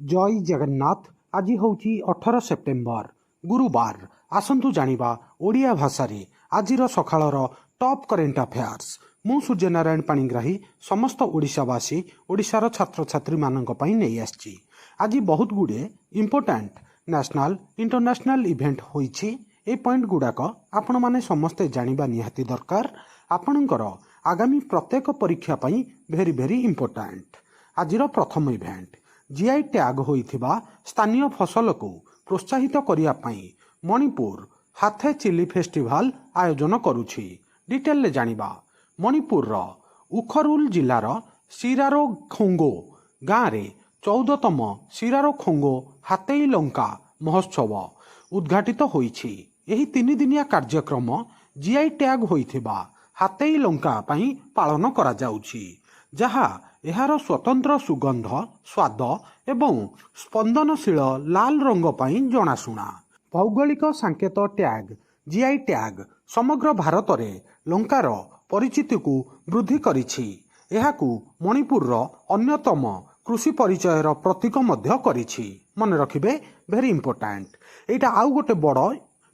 जय जगन्नाथ। आज हूँ 18 सेप्टेम्बर गुरुवार। आसतु जानिबा ओडिया भाषा आजिर सकाळर टॉप करेन्ट अफेयर्स। मु सूर्यनारायण पाणिग्राही समस्त ओडिशावासी ओडिशार छात्र छात्री मानक पई नै आछि। आज बहुत गुडे इम्पोर्टाट नेशनल इंटरनेशनल इवेंट होईछि। ए पॉइंट गुड़ाक आपण माने समस्ते जानिबा निहाती दरकार। आपणकर आगामी प्रत्येक परीक्षा पई भेरी भेरी इम्पोर्टाट। आजिर प्रथम इवेंट जीआई टैग होइथिबा स्थानीय फसल को प्रोत्साहित करिया पई मणिपुर हाथे चिली फेस्टिवल आयोजन करुछि। डिटेल ले जानिबा मणिपुर रो उखरुल जिल्लार सिरारो खोंगो गाँव रे 14तम सिरारो खोंगो हातेई लंका महोत्सव उद्घाटित होइछि। एही 3 दिनिया कार्यक्रम जीआई टैग होइथिबा हातेई लंका पई पालन करा जाउछि, जहा एहार स्वतंत्र सुगंध स्वाद एवं स्पंदनशील लाल रंग पई जनाशुना। भौगोलिक संकेत टैग जीआई टैग समग्र भारत रे लंकार परिचिति को वृद्धि करिछि। एहाकू मणिपुर रो अन्यतम कृषि परिचयर प्रतीक मध्य करिछि। मन रखिबे भेरी इम्पोर्टाट। एटा आउ गोटे बड़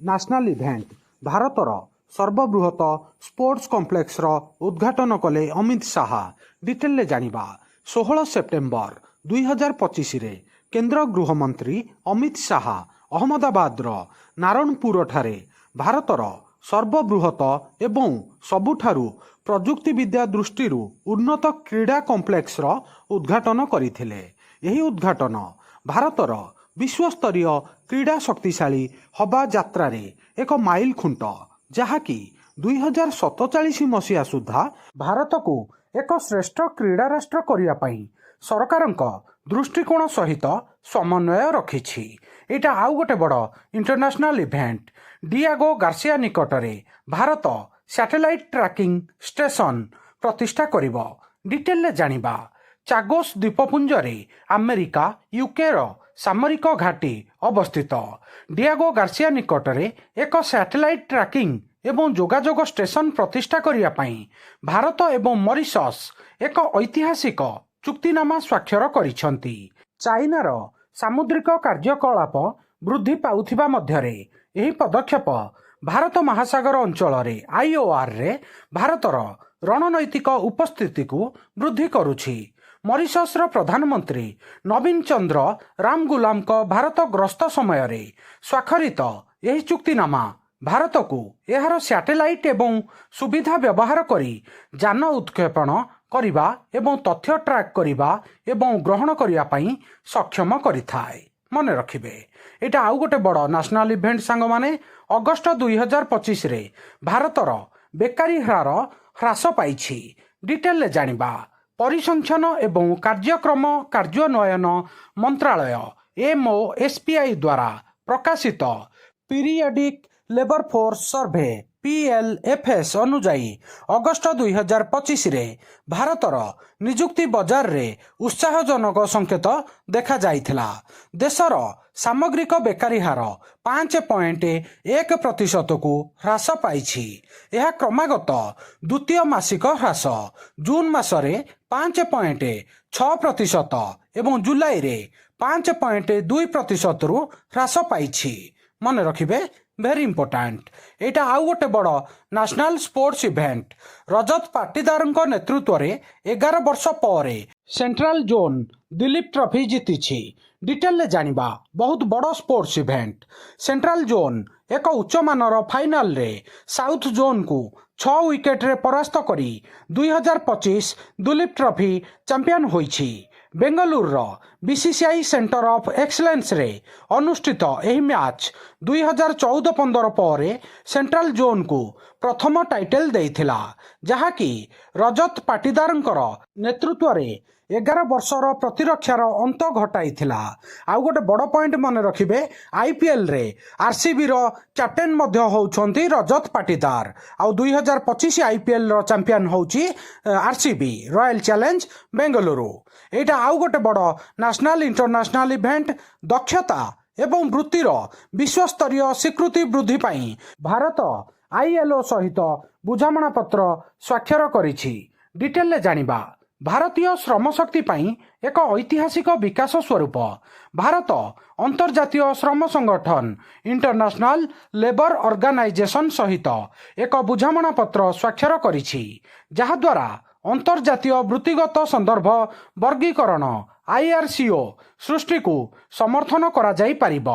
नेशनल इवेंट भारतर सर्वबृहत स्पोर्ट्स कॉम्प्लेक्स रो उद्घाटन कले अमित शाह। डिटेल ले जानिबा 16 सेप्टेम्बर 2025 रे केंद्र गृहमंत्री अमित शाह अहमदाबाद रो नारणपुर ठारे भारतर सर्वबृहत एवं सबुठारु प्रजुक्ति विद्या दृष्टि उन्नत क्रीड़ा कॉम्प्लेक्स रो उद्घाटन करथिले। एही उद्घाटन भारतर विश्वस्तरीय क्रीड़ा शक्तिशाली हवा यात्रा रे एक माइल खुंट, जहाँकि 2047 मसीहा सुधा भारत को एक श्रेष्ठ क्रीड़ा राष्ट्र करिया पई सरकारक दृष्टिकोण सहित समन्वय रखिछि। एटा आउ गोटे बड़ इंटरनेशनल इवेंट डियागो गार्सिया निकटरे भारत सैटेलाइट ट्रैकिंग स्टेशन प्रतिष्ठा करिबो। डिटेल ले जानिबा चागोस द्वीपपुंज रे अमेरिका यूके रो सामरिक घाटी अवस्थित डियागो गार्सिया निकटरे एक सैटेलाइट ट्रैकिंग एवं जोगाजोग स्टेशन प्रतिष्ठा करिया पई भारत एवं मॉरिशस एक ऐतिहासिक चुक्तिनामा स्वाक्षर करिसंती। चाइनार सामुद्रिक कार्यकलाप वृद्धि पाउथिबा मध्यरे एही पदक्षेप भारत महासागर अंचल रे आईओआर रे भारतर रणनैतिक उपस्थिति को वृद्धि करुछि। मॉरिशस रो प्रधानमंत्री नवीन चंद्र रामगुलाम को भारत ग्रस्त समय रे स्वाक्षरित एही चुक्तिनामा भारत को एहार सैटेलाइट एवं सुविधा व्यवहार करी जान उत्क्षेपण करिबा एवं तथ्य ट्रैक करिबा एवं ग्रहण करिया पई सक्षम करिथाय। मन रखिबे एटा आउ गोटे बड़ नेशनल इवेंट सांग माने अगस्त 2025 रे भारतर बेकारी हार ह्रास पाइछि। डिटेल ले जानिबा परिसंख्यान एवं कार्यक्रम कार्यान्वयन मंत्रालय MoSPI द्वारा प्रकाशित periodic labour force survey PLFS अनुजाई अगस्त 2025 रे भारतर निजुक्ति बाजार रे उत्साहजनक संकेत देखा जाइथिला। देशर सामग्रिक बेकारी हार 5.1% को ह्रास पाइछि। यह क्रमागत द्वितीय मासिक ह्रास जून मासरे 5.6% एवं जुलाई रे 5.2% रु ह्रास पाइछि। मन रखिबे भेरी इम्पोर्टाट। एटा आउ गोटे बड़ national sports event Rajat Patidar नेतृत्व रे 11 वर्ष पर सेंट्रल जोन दिलीप ट्रॉफी जीतिछि। डिटेल ले जानिबा बहुत बड़ स्पोर्ट्स इवेंट सेंट्रल जोन एक उच्च मानर फाइनल रे साउथ जोन को 6 विकेट रे परास्त करी 2025 दिलीप ट्रॉफी चैंपियन होइछि। Bengaluru BCCI centre of excellence रे अनुष्ठित एही मैच 2014-15 पर सेंट्रल जोन को प्रथम टाइटल देइथिला, जहा कि रजत पाटीदारंकर नेतृत्व रे 11 वर्षर प्रतिरक्षार अंत घटाइथिला। आउ गोटे बड़ पॉइंट मन रखिबे आईपीएल रे आरसीबी रो कैप्टेन मध्य होउछंती रजत पाटीदार। आउ 2025 आईपीएल रो चैंपियन होउची आरसीबी रॉयल चैलेंज बेंगलुरु। एटा आउ गोटे बड़ नेशनल इंटरनेशनल इवेंट दक्षता एवं वृत्तिर विश्वस्तरीय स्वीकृति वृद्धि पाई भारत आईएलओ सहित बुझामणा पत्र स्वाक्षर करिछि। डिटेल ले जानिबा ଭାରତୀୟ ଶ୍ରମଶକ୍ତି ପାଇଁ ଏକ ଐତିହାସିକ ବିକାଶ ସ୍ୱରୂପ ଭାରତ ଅନ୍ତର୍ଜାତୀୟ ଶ୍ରମ ସଂଗଠନ ଇଣ୍ଟରନ୍ୟାସନାଲ ଲେବର ଅର୍ଗାନାଇଜେସନ ସହିତ ଏକ ବୁଝାମଣାପତ୍ର ସ୍ୱାକ୍ଷର କରିଛି, ଯାହାଦ୍ୱାରା ଅନ୍ତର୍ଜାତୀୟ ବୃତ୍ତିଗତ ସନ୍ଦର୍ଭ ବର୍ଗୀକରଣ IRCO ସୃଷ୍ଟିକୁ ସମର୍ଥନ କରାଯାଇପାରିବ।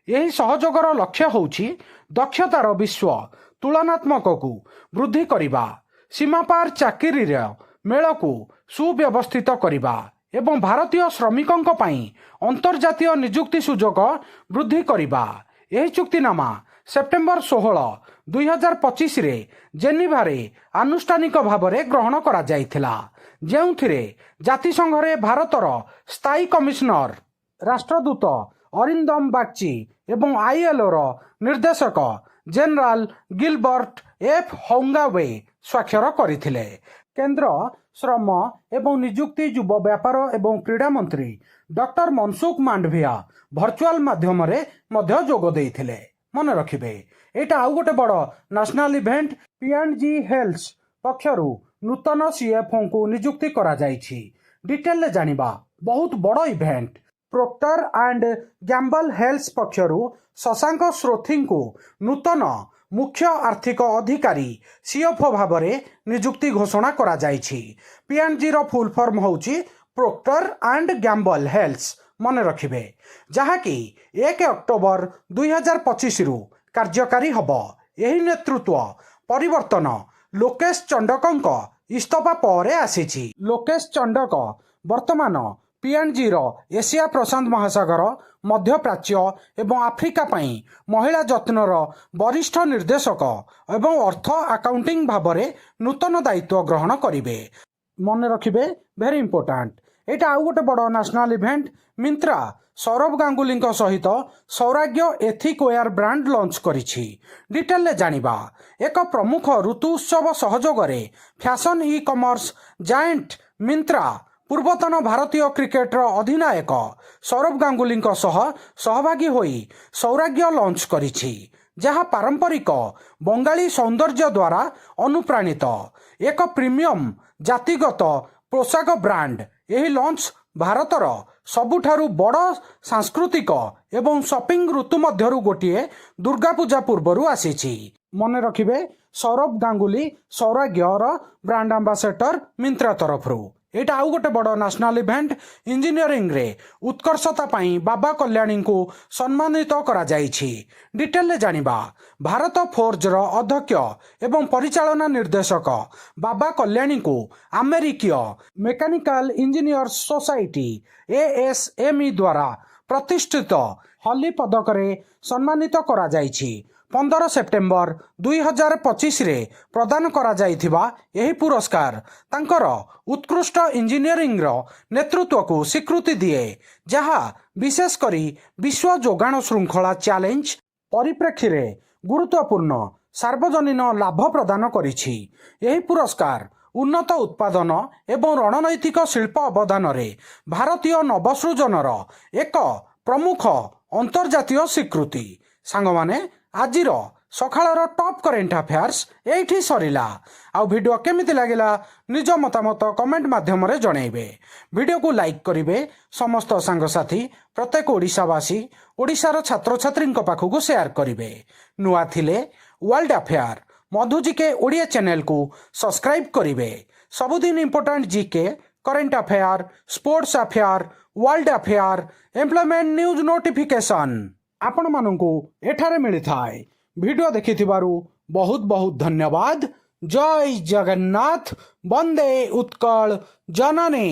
ଏହି ସହଯୋଗର ଲକ୍ଷ୍ୟ ହେଉଛି ଦକ୍ଷତାର ବିଶ୍ୱ ତୁଳନାତ୍ମକକୁ ବୃଦ୍ଧି କରିବା, ସୀମାପାର ଚାକିରିର ମେଳକୁ ସୁବ୍ୟବସ୍ଥିତ କରିବା ଏବଂ ଭାରତୀୟ ଶ୍ରମିକଙ୍କ ପାଇଁ ଅନ୍ତର୍ଜାତୀୟ ନିଯୁକ୍ତି ସୁଯୋଗ ବୃଦ୍ଧି କରିବା। ଏହି ଚୁକ୍ତିନାମା ସେପ୍ଟେମ୍ବର 16, 2025ରେ ଜେନିଭାରେ ଆନୁଷ୍ଠାନିକ ଭାବରେ ଗ୍ରହଣ କରାଯାଇଥିଲା, ଯେଉଁଥିରେ ଜାତିସଂଘରେ ଭାରତର ସ୍ଥାୟୀ କମିଶନର ରାଷ୍ଟ୍ରଦୂତ ଅରିନ୍ଦମ ବାଗ୍ଚି ଏବଂ ILOର ନିର୍ଦ୍ଦେଶକ ଜେନେରାଲ ଗିଲବର୍ଟ F. ହୌଙ୍ଗାୱେ ସ୍ୱାକ୍ଷର କରିଥିଲେ। କେନ୍ଦ୍ର ଶ୍ରମ ଏବଂ ନିଯୁକ୍ତି, ଯୁବ ବ୍ୟାପାର ଏବଂ କ୍ରୀଡ଼ା ମନ୍ତ୍ରୀ ଡକ୍ଟର ମନସୁଖ ମାଣ୍ଡଭିଆ ଭର୍ଚୁଆଲ ମାଧ୍ୟମରେ ମଧ୍ୟ ଯୋଗ ଦେଇଥିଲେ। ମନେ ରଖିବେ, ଏଇଟା ଆଉ ଗୋଟେ ବଡ଼ ନ୍ୟାସନାଲ ଇଭେଣ୍ଟ। P&G ହେଲ୍ଥ ପକ୍ଷରୁ ନୂତନ CFOଙ୍କୁ ନିଯୁକ୍ତି କରାଯାଇଛି। ଡିଟେଲରେ ଜାଣିବା, ବହୁତ ବଡ଼ event. Proctor and gamble health ପକ୍ଷରୁ ଶଶାଙ୍କ ଶ୍ରୋଥୀଙ୍କୁ ନୂତନ ମୁଖ୍ୟ ଆର୍ଥିକ ଅଧିକାରୀ CFO ଭାବରେ ନିଯୁକ୍ତି ଘୋଷଣା କରାଯାଇଛି। P&Gର ଫୁଲ୍ ଫର୍ମ ହେଉଛି ପ୍ରୋକ୍ଟର ଆଣ୍ଡ ଗ୍ୟାମ୍ବଲ ହେଲ୍ଥ, ମନେ ରଖିବେ, ଯାହାକି 1 ଅକ୍ଟୋବର 2025ରୁ କାର୍ଯ୍ୟକାରୀ ହେବ। ଏହି ନେତୃତ୍ୱ ପରିବର୍ତ୍ତନ ଲୋକେଶ ଚଣ୍ଡକଙ୍କ ଇସ୍ତଫା ପରେ ଆସିଛି। ଲୋକେଶ ଚଣ୍ଡକ ବର୍ତ୍ତମାନ P&Gର ଏସିଆ ପ୍ରଶାନ୍ତ ମହାସାଗର, ମଧ୍ୟପ୍ରାଚ୍ୟ ଏବଂ ଆଫ୍ରିକା ପାଇଁ ମହିଳା ଯତ୍ନର ବରିଷ୍ଠ ନିର୍ଦ୍ଦେଶକ ଏବଂ ଅର୍ଥ ଆକାଉଣ୍ଟିଂ ଭାବରେ ନୂତନ ଦାୟିତ୍ୱ ଗ୍ରହଣ କରିବେ। ମନେ ରଖିବେ, ଭେରି ଇମ୍ପୋର୍ଟାଣ୍ଟ। ଏଇଟା ଆଉ ଗୋଟେ ବଡ଼ ନ୍ୟାସନାଲ ଇଭେଣ୍ଟ। ମିନ୍ତ୍ରା ସୌରଭ ଗାଙ୍ଗୁଲିଙ୍କ ସହିତ ସୌରାଗ୍ୟ ଏଥିକ୍ ୱେୟାର ବ୍ରାଣ୍ଡ ଲଞ୍ଚ କରିଛି। ଡିଟେଲରେ ଜାଣିବା, ଏକ ପ୍ରମୁଖ ଋତୁ ଉତ୍ସବ ସହଯୋଗରେ ଫ୍ୟାଶନ ଇ-କମର୍ସ ଜାଏଣ୍ଟ ମିନ୍ତ୍ରା ପୂର୍ବତନ ଭାରତୀୟ କ୍ରିକେଟର ଅଧିନାୟକ ସୌରଭ ଗାଙ୍ଗୁଲିଙ୍କ ସହ ସହଭାଗୀ ହୋଇ ସୌରାଗ୍ୟ ଲଞ୍ଚ କରିଛି, ଯାହା ପାରମ୍ପରିକ ବଙ୍ଗାଳୀ ସୌନ୍ଦର୍ଯ୍ୟ ଦ୍ୱାରା ଅନୁପ୍ରାଣିତ ଏକ ପ୍ରିମିୟମ ଜାତିଗତ ପୋଷାକ ବ୍ରାଣ୍ଡ। ଏହି ଲଞ୍ଚ ଭାରତର ସବୁଠାରୁ ବଡ଼ ସାଂସ୍କୃତିକ ଏବଂ ସପିଂ ଋତୁ ମଧ୍ୟରୁ ଗୋଟିଏ ଦୁର୍ଗାପୂଜା ପୂର୍ବରୁ ଆସିଛି। ମନେ ରଖିବେ, ସୌରଭ ଗାଙ୍ଗୁଲି ସୌରାଗ୍ୟର ବ୍ରାଣ୍ଡ ଆମ୍ବାସେଡର ମିନ୍ତ୍ରା ତରଫରୁ। ଏଇଟା ଆଉ ଗୋଟେ ବଡ଼ ନ୍ୟାସନାଲ ଇଭେଣ୍ଟ। ଇଞ୍ଜିନିୟରିଂରେ ଉତ୍କର୍ଷତା ପାଇଁ ବାବା କଲ୍ୟାଣୀଙ୍କୁ ସମ୍ମାନିତ କରାଯାଇଛି। ଡିଟେଲରେ ଜାଣିବା, ଭାରତ ଫୋର୍ଜର ଅଧ୍ୟକ୍ଷ ଏବଂ ପରିଚାଳନା ନିର୍ଦ୍ଦେଶକ ବାବା କଲ୍ୟାଣୀଙ୍କୁ ଆମେରିକୀୟ ମେକାନିକାଲ ଇଞ୍ଜିନିୟର୍ସ ସୋସାଇଟି ASME ଦ୍ୱାରା ପ୍ରତିଷ୍ଠିତ ହଲି ପଦକରେ ସମ୍ମାନିତ କରାଯାଇଛି। 15 ସେପ୍ଟେମ୍ବର 2025ରେ ପ୍ରଦାନ କରାଯାଇଥିବା ଏହି ପୁରସ୍କାର ତାଙ୍କର ଉତ୍କୃଷ୍ଟ ଇଞ୍ଜିନିୟରିଂର ନେତୃତ୍ୱକୁ ସ୍ୱୀକୃତି ଦିଏ, ଯାହା ବିଶେଷ କରି ବିଶ୍ୱ ଯୋଗାଣ ଶୃଙ୍ଖଳା ଚ୍ୟାଲେଞ୍ଜ ପରିପ୍ରେକ୍ଷୀରେ ଗୁରୁତ୍ୱପୂର୍ଣ୍ଣ ସାର୍ବଜନୀନ ଲାଭ ପ୍ରଦାନ କରିଛି। ଏହି ପୁରସ୍କାର ଉନ୍ନତ ଉତ୍ପାଦନ ଏବଂ ରଣନୈତିକ ଶିଳ୍ପ ଅବଦାନରେ ଭାରତୀୟ ନବସୃଜନର ଏକ ପ୍ରମୁଖ ଅନ୍ତର୍ଜାତୀୟ ସ୍ୱୀକୃତି। ସାଙ୍ଗମାନେ, ଆଜିର ସକାଳର ଟପ୍ କରେଣ୍ଟ ଆଫେୟାର୍ସ ଏଇଠି ସରିଲା। ଆଉ ଭିଡ଼ିଓ କେମିତି ଲାଗିଲା ନିଜ ମତାମତ କମେଣ୍ଟ ମାଧ୍ୟମରେ ଜଣାଇବେ। ଭିଡ଼ିଓକୁ ଲାଇକ୍ କରିବେ, ସମସ୍ତ ସାଙ୍ଗସାଥି, ପ୍ରତ୍ୟେକ ଓଡ଼ିଶାବାସୀ, ଓଡ଼ିଶାର ଛାତ୍ରଛାତ୍ରୀଙ୍କ ପାଖକୁ ସେୟାର କରିବେ। ନୂଆ ଥିଲେ ୱାର୍ଲଡ ଆଫେୟାର ମଧୁ ଜିକେ ଓଡ଼ିଆ ଚ୍ୟାନେଲକୁ ସବସ୍କ୍ରାଇବ୍ କରିବେ। ସବୁଦିନ important GK, current affair, sports affair, world affair, employment news notification ଆପଣମାନଙ୍କୁ ଏଠାରେ ମିଳିଥାଏ। ଭିଡ଼ିଓ ଦେଖିଥିବାରୁ ବହୁତ ବହୁତ ଧନ୍ୟବାଦ। ଜୟ ଜଗନ୍ନାଥ, ବନ୍ଦେ ଉତ୍କଳ ଜନନୀ।